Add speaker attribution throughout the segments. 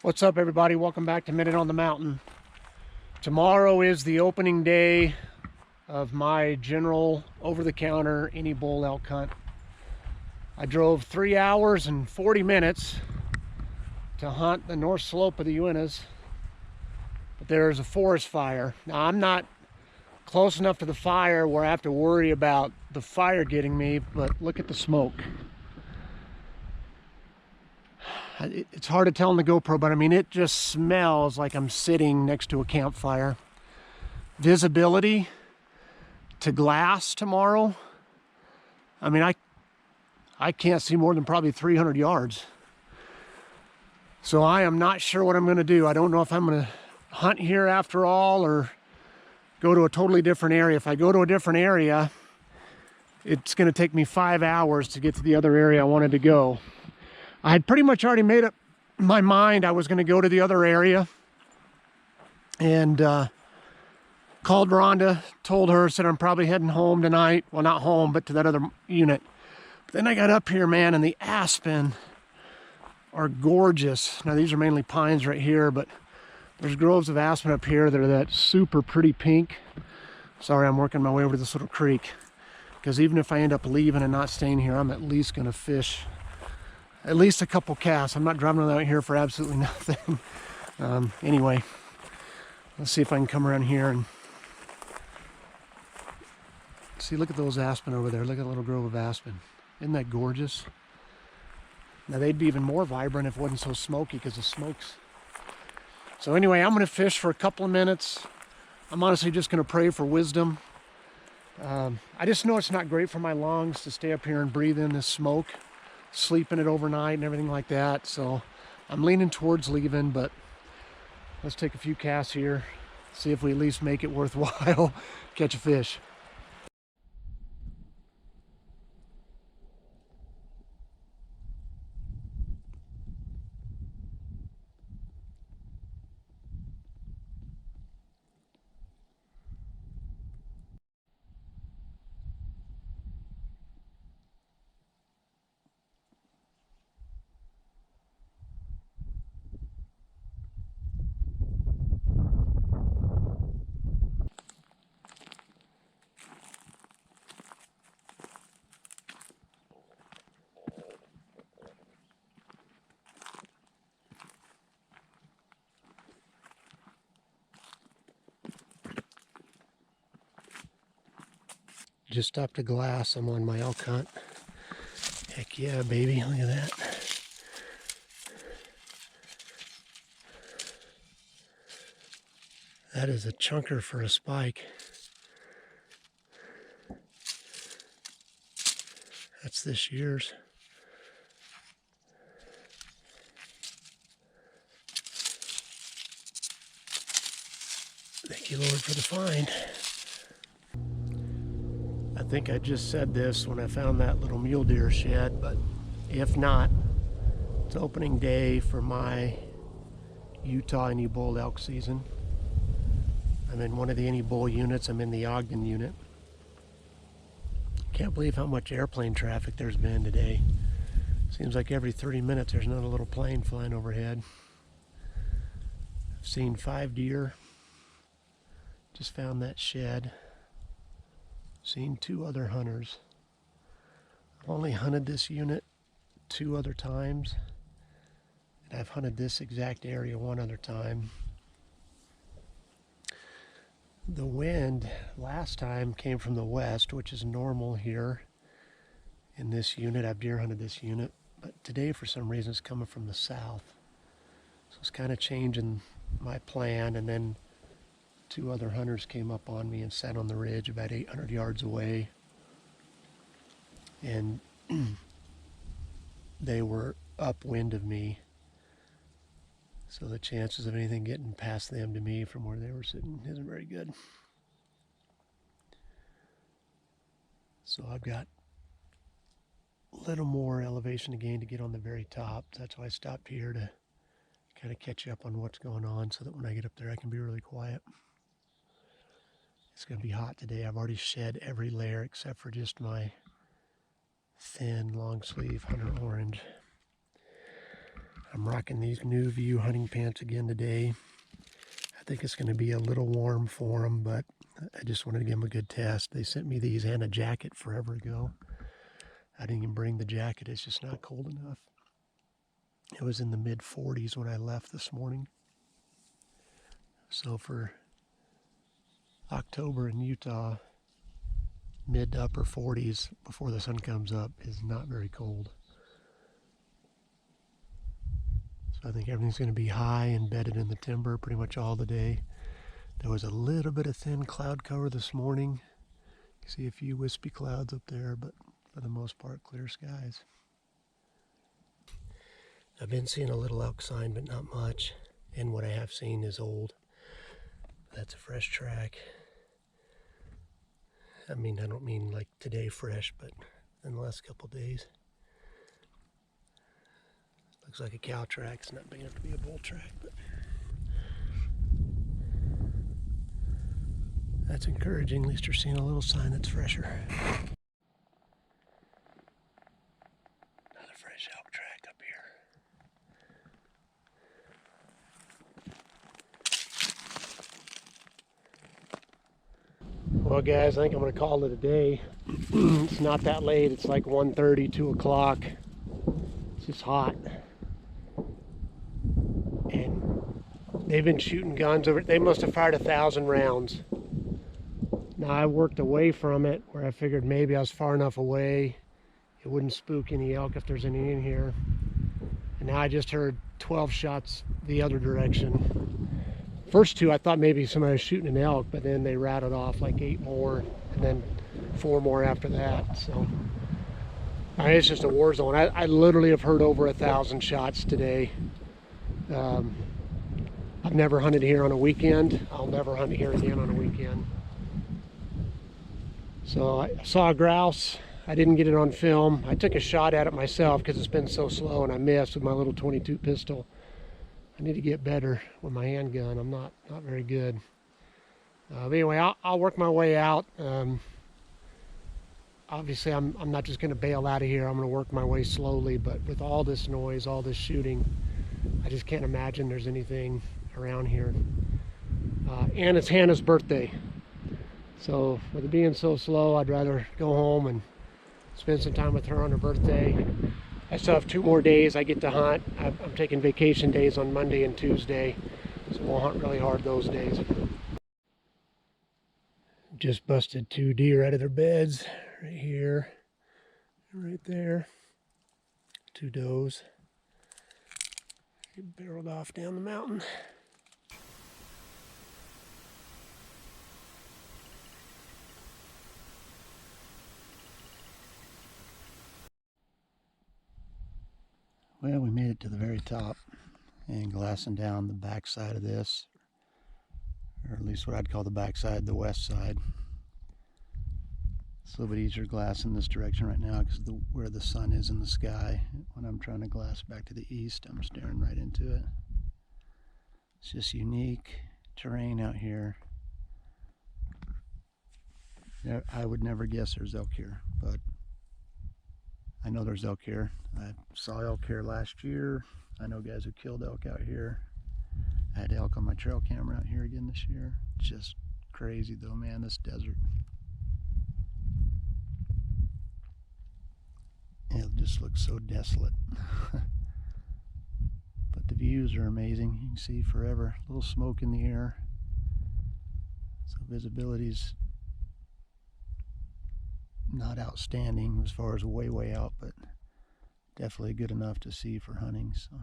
Speaker 1: What's up, everybody? Welcome back to Minute on the Mountain. Tomorrow is the opening day of my general over-the-counter any bull elk hunt. I drove 3 hours and 40 minutes to hunt the north slope of the Uintas, but there's a forest fire. Now, I'm not close enough to the fire where I have to worry about the fire getting me, but look at the smoke. It's hard to tell in the GoPro, but I mean, it just smells like I'm sitting next to a campfire. Visibility to glass tomorrow, I mean, I can't see more than probably 300 yards. So I am not sure what I'm going to do. I don't know if I'm going to hunt here after all or go to a totally different area. If I go to a different area, it's going to take me 5 hours to get to the other area I wanted to go. I had pretty much already made up my mind I was going to go to the other area, and called Rhonda, told her, said I'm probably heading home tonight. Well, not home, but to that other unit. But then I got up here, man, and the aspen are gorgeous. Now, these are mainly pines right here, but there's groves of aspen up here that are that super pretty pink. Sorry, I'm working my way over to this little creek, because even if I end up leaving and not staying here, I'm at least going to fish at least a couple casts. I'm not driving out here for absolutely nothing. Anyway, let's see if I can come around here and see. Look at those aspen over there. Look at the little grove of aspen. Isn't that gorgeous? Now, they'd be even more vibrant if it wasn't so smoky, because the smoke's. So anyway, I'm going to fish for a couple of minutes. I'm honestly just going to pray for wisdom. I just know it's not great for my lungs to stay up here and breathe in this smoke, sleep in it overnight and everything like that. So I'm leaning towards leaving, but let's take a few casts here, see if we at least make it worthwhile, catch a fish. Just stopped a glass. I'm on my elk hunt. Heck yeah, baby. Look at that. That is a chunker for a spike. That's this year's. Thank you, Lord, for the find. I think I just said this when I found that little mule deer shed, but if not, it's opening day for my Utah any bull elk season. I'm in one of the any bull units. I'm in the Ogden unit. Can't believe how much airplane traffic there's been today. Seems like every 30 minutes there's another little plane flying overhead. I've seen 5 deer. Just found that shed. Seen 2 other hunters. I've only hunted this unit 2 other times, and I've hunted this exact area 1 other time. The wind last time came from the west, which is normal here in this unit. I've deer hunted this unit, but today for some reason it's coming from the south. So it's kind of changing my plan. And then 2 other hunters came up on me and sat on the ridge about 800 yards away, and they were upwind of me, so the chances of anything getting past them to me from where they were sitting isn't very good. So I've got a little more elevation to gain to get on the very top. That's why I stopped here, to kind of catch up on what's going on, so that when I get up there I can be really quiet. It's going to be hot today. I've already shed every layer except for just my thin long sleeve hunter orange. I'm rocking these New View hunting pants again today. I think it's going to be a little warm for them, but I just wanted to give them a good test. They sent me these and a jacket forever ago. I didn't even bring the jacket. It's just not cold enough. It was in the mid 40s when I left this morning. So for October in Utah, mid to upper 40s before the sun comes up is not very cold. So I think everything's going to be high, embedded in the timber pretty much all the day. There was a little bit of thin cloud cover this morning. You see a few wispy clouds up there, but for the most part, clear skies. I've been seeing a little elk sign, but not much. And what I have seen is old. That's a fresh track. I mean, I don't mean like today fresh, but in the last couple days. Looks like a cow track. It's not big enough to be a bull track, but that's encouraging. At least you're seeing a little sign that's fresher. Another fresh elk track up here. Well, guys, I think I'm going to call it a day. It's not that late. It's like 1:30, 2 o'clock. It's just hot. And they've been shooting guns over. They must have fired 1,000 rounds. Now I worked away from it where I figured maybe I was far enough away it wouldn't spook any elk if there's any in here. And now I just heard 12 shots the other direction. First two I thought maybe somebody was shooting an elk, but then they rattled off like 8 more and then 4 more after that. So it's just a war zone. I literally have heard over 1,000 shots today. I've never hunted here on a weekend. I'll never hunt here again on a weekend. So I saw a grouse. I didn't get it on film. I took a shot at it myself because it's been so slow, and I missed with my little .22 pistol. I need to get better with my handgun. I'm not very good. But anyway, I'll work my way out. Obviously, I'm not just going to bail out of here. I'm going to work my way slowly. But with all this noise, all this shooting, I just can't imagine there's anything around here. And it's Hannah's birthday. So with it being so slow, I'd rather go home and spend some time with her on her birthday. I still have 2 more days I get to hunt. I'm taking vacation days on Monday and Tuesday, so we'll hunt really hard those days. Just busted 2 deer out of their beds right here, right there. 2 does. It barreled off down the mountain. Well, we made it to the very top and glassing down the back side of this, or at least what I'd call the back side, the west side. It's a little bit easier glassing this direction right now because where the sun is in the sky. When I'm trying to glass back to the east, I'm staring right into it. It's just unique terrain out here. I would never guess there's elk here, but I know there's elk here. I saw elk here last year. I know guys who killed elk out here. I had elk on my trail camera out here again this year. It's just crazy though, man, this desert. It just looks so desolate. But the views are amazing. You can see forever. A little smoke in the air. So visibility's not outstanding as far as way out, but definitely good enough to see for hunting. So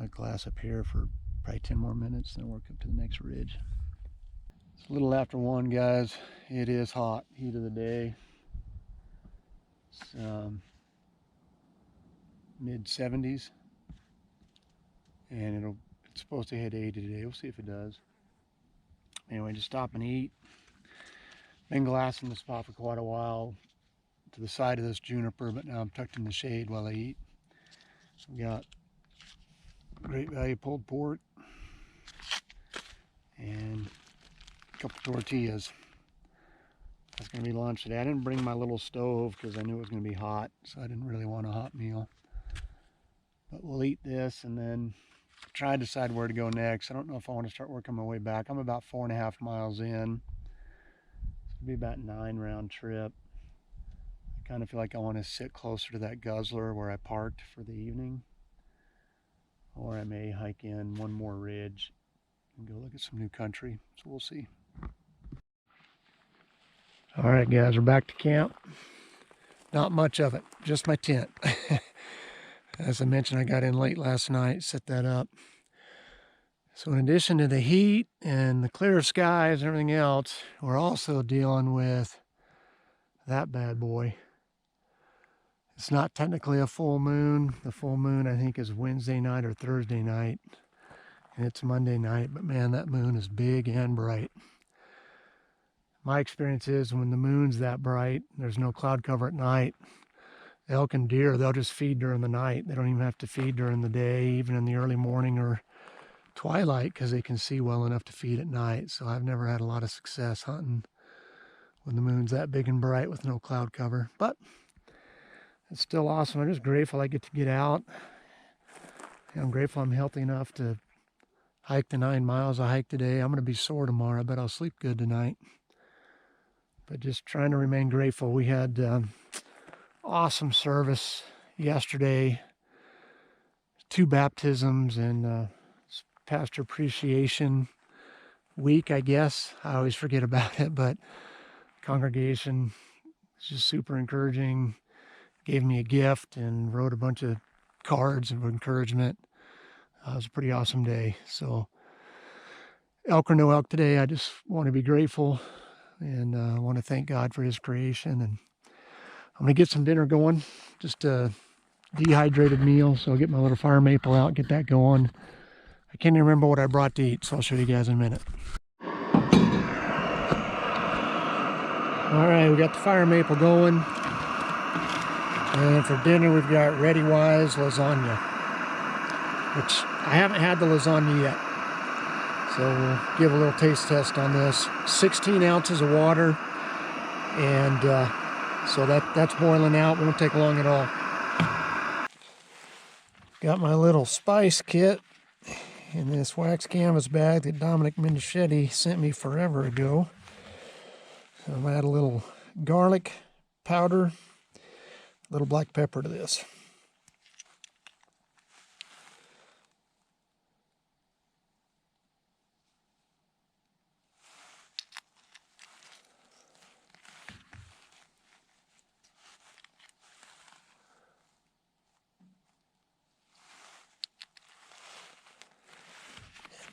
Speaker 1: I glass up here for probably 10 more minutes, then work up to the next ridge. It's a little after 1, guys. It is hot, heat of the day. It's mid 70s, and it's supposed to hit 80 today. We'll see if it does. Anyway, just stop and eat. Been glassing the spot for quite a while to the side of this juniper, but now I'm tucked in the shade while I eat. So we got great value pulled pork and a couple tortillas. That's going to be lunch today. I didn't bring my little stove because I knew it was going to be hot, so I didn't really want a hot meal. But we'll eat this and then try to decide where to go next. I don't know if I want to start working my way back. I'm about 4.5 miles in. It'll be about 9 round trip. I kind of feel like I want to sit closer to that guzzler where I parked for the evening. Or I may hike in one more ridge and go look at some new country. So we'll see. All right, guys, we're back to camp. Not much of it, just my tent. As I mentioned, I got in late last night, set that up. So in addition to the heat and the clear skies and everything else, we're also dealing with that bad boy. It's not technically a full moon. The full moon, I think, is Wednesday night or Thursday night. And it's Monday night, but man, that moon is big and bright. My experience is when the moon's that bright, there's no cloud cover at night, elk and deer, they'll just feed during the night. They don't even have to feed during the day, even in the early morning or twilight, because they can see well enough to feed at night. So I've never had a lot of success hunting when the moon's that big and bright with no cloud cover. But it's still awesome. I'm just grateful I get to get out. And I'm grateful I'm healthy enough to hike the 9 miles I hiked today. I'm going to be sore tomorrow, but I'll sleep good tonight. But just trying to remain grateful. We had awesome service yesterday. 2 baptisms and pastor appreciation week, I guess. I always forget about it, but congregation was just super encouraging. Gave me a gift and wrote a bunch of cards of encouragement. It was a pretty awesome day. So elk or no elk today, I just want to be grateful. And I want to thank God for his creation. And I'm going to get some dinner going. Just a dehydrated meal. So I'll get my little fire maple out, get that going. I can't even remember what I brought to eat, so I'll show you guys in a minute. All right, we got the fire maple going. And for dinner, we've got Ready Wise lasagna, which I haven't had the lasagna yet. So we'll give a little taste test on this. 16 ounces of water, and so that's boiling out. Won't take long at all. Got my little spice kit in this wax canvas bag that Dominic Mendeschetti sent me forever ago. So I'm gonna add a little garlic powder, a little black pepper to this.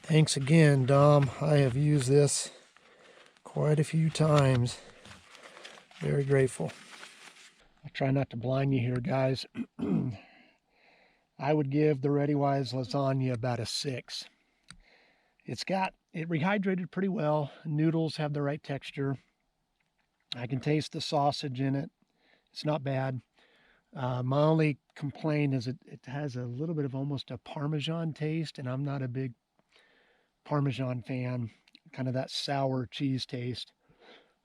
Speaker 1: Thanks again, Dom. I have used this quite a few times. Very grateful. I'll try not to blind you here, guys. I would give the Ready Wise lasagna about a 6. It rehydrated pretty well. Noodles have the right texture. I can taste the sausage in it. It's not bad. My only complaint is it has a little bit of almost a Parmesan taste, and I'm not a big Parmesan fan, kind of that sour cheese taste.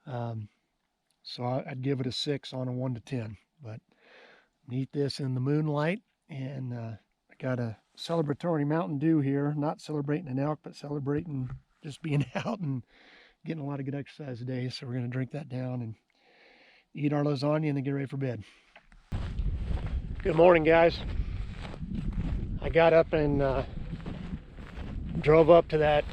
Speaker 1: So I'd give it a 6 on a 1 to 10. But eat this in the moonlight, and I got a celebratory Mountain Dew here. Not celebrating an elk, but celebrating just being out and getting a lot of good exercise today. So we're going to drink that down and eat our lasagna and then get ready for bed. Good morning, guys. I got up and drove up to that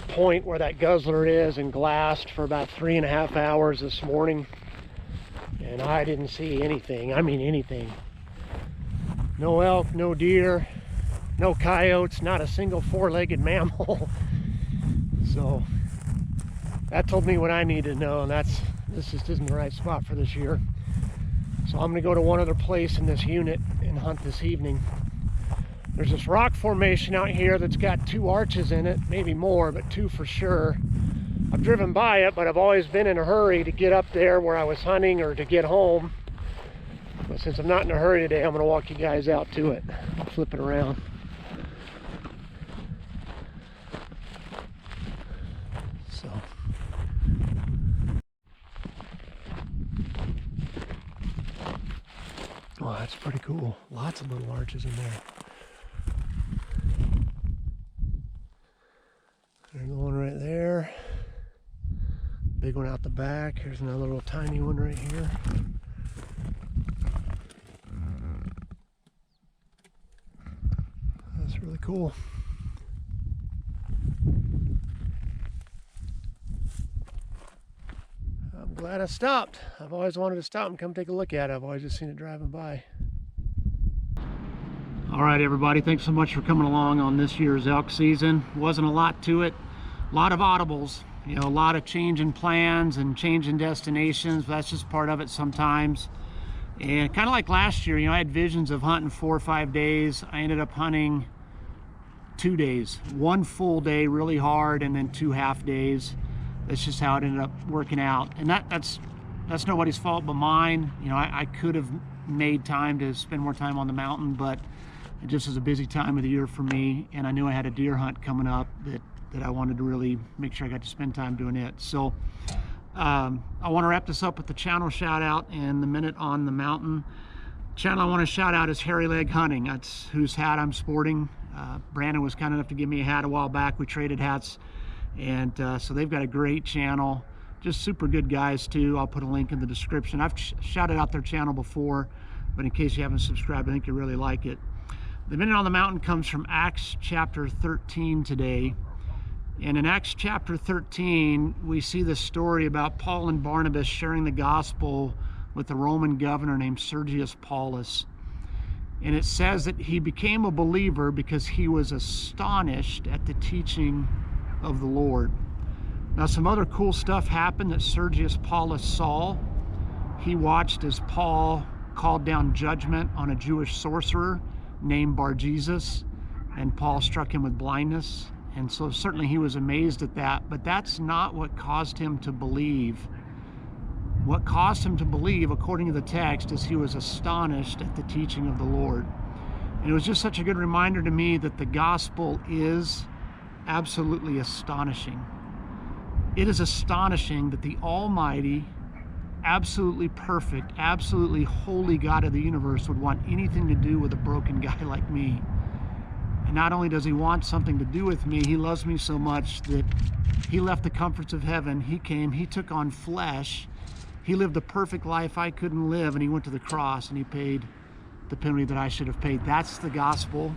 Speaker 1: point where that guzzler is and glassed for about 3.5 hours this morning, and I didn't see anything. I mean anything. No elk, no deer, no coyotes, not a single 4-legged mammal. So that told me what I needed to know, and this just isn't the right spot for this year. So I'm going to go to one other place in this unit and hunt this evening. There's this rock formation out here that's got 2 arches in it, maybe more, but 2 for sure. I've driven by it, but I've always been in a hurry to get up there where I was hunting or to get home. But since I'm not in a hurry today, I'm going to walk you guys out to it. I'll flip it around. So. Oh, that's pretty cool. Lots of little arches in there. big one out the back. Here's another little tiny one right here. That's really cool. I'm glad I stopped. I've always wanted to stop and come take a look at it. I've always just seen it driving by. All right, everybody, thanks so much for coming along on this year's elk season. Wasn't a lot to it. A lot of audibles, you know, a lot of changing plans and changing destinations. But that's just part of it sometimes. And kind of like last year, you know, I had visions of hunting 4 or 5 days. I ended up hunting 2 days. 1 full day really hard, and then 2 half days. That's just how it ended up working out. And that's nobody's fault but mine. You know, I could have made time to spend more time on the mountain, but it just was a busy time of the year for me, and I knew I had a deer hunt coming up that I wanted to really make sure I got to spend time doing it. So I want to wrap this up with the channel shout out and the minute on the mountain. Channel I want to shout out is Hairy Leg Hunting. That's whose hat I'm sporting. Brandon was kind enough to give me a hat a while back. We traded hats, and so they've got a great channel. Just super good guys too. I'll put a link in the description. I've shouted out their channel before, but in case you haven't subscribed, I think you really like it. The minute on the mountain comes from Acts chapter 13 today. And in Acts chapter 13, we see the story about Paul and Barnabas sharing the gospel with a Roman governor named Sergius Paulus. And it says that he became a believer because he was astonished at the teaching of the Lord. Now, some other cool stuff happened that Sergius Paulus saw. He watched as Paul called down judgment on a Jewish sorcerer named Bar-Jesus, and Paul struck him with blindness. And so certainly he was amazed at that, but that's not what caused him to believe. What caused him to believe, according to the text, is he was astonished at the teaching of the Lord. And it was just such a good reminder to me that the gospel is absolutely astonishing. It is astonishing that the Almighty, absolutely perfect, absolutely holy God of the universe would want anything to do with a broken guy like me. And not only does he want something to do with me, he loves me so much that he left the comforts of heaven. He came, he took on flesh. He lived a perfect life I couldn't live, and he went to the cross and he paid the penalty that I should have paid. That's the gospel,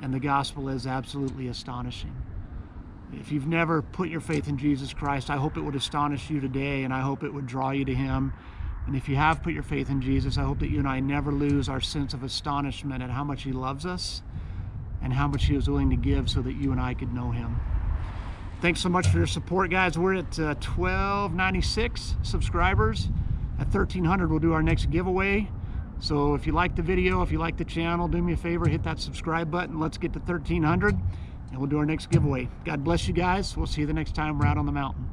Speaker 1: and the gospel is absolutely astonishing. If you've never put your faith in Jesus Christ, I hope it would astonish you today, and I hope it would draw you to him. And if you have put your faith in Jesus, I hope that you and I never lose our sense of astonishment at how much he loves us and how much he was willing to give so that you and I could know him. Thanks so much for your support, guys. We're at 1296 subscribers. At 1300, we'll do our next giveaway. So if you like the video, if you like the channel, do me a favor, hit that subscribe button. Let's get to 1300. And we'll do our next giveaway. God bless you guys. We'll see you the next time we're out on the mountain.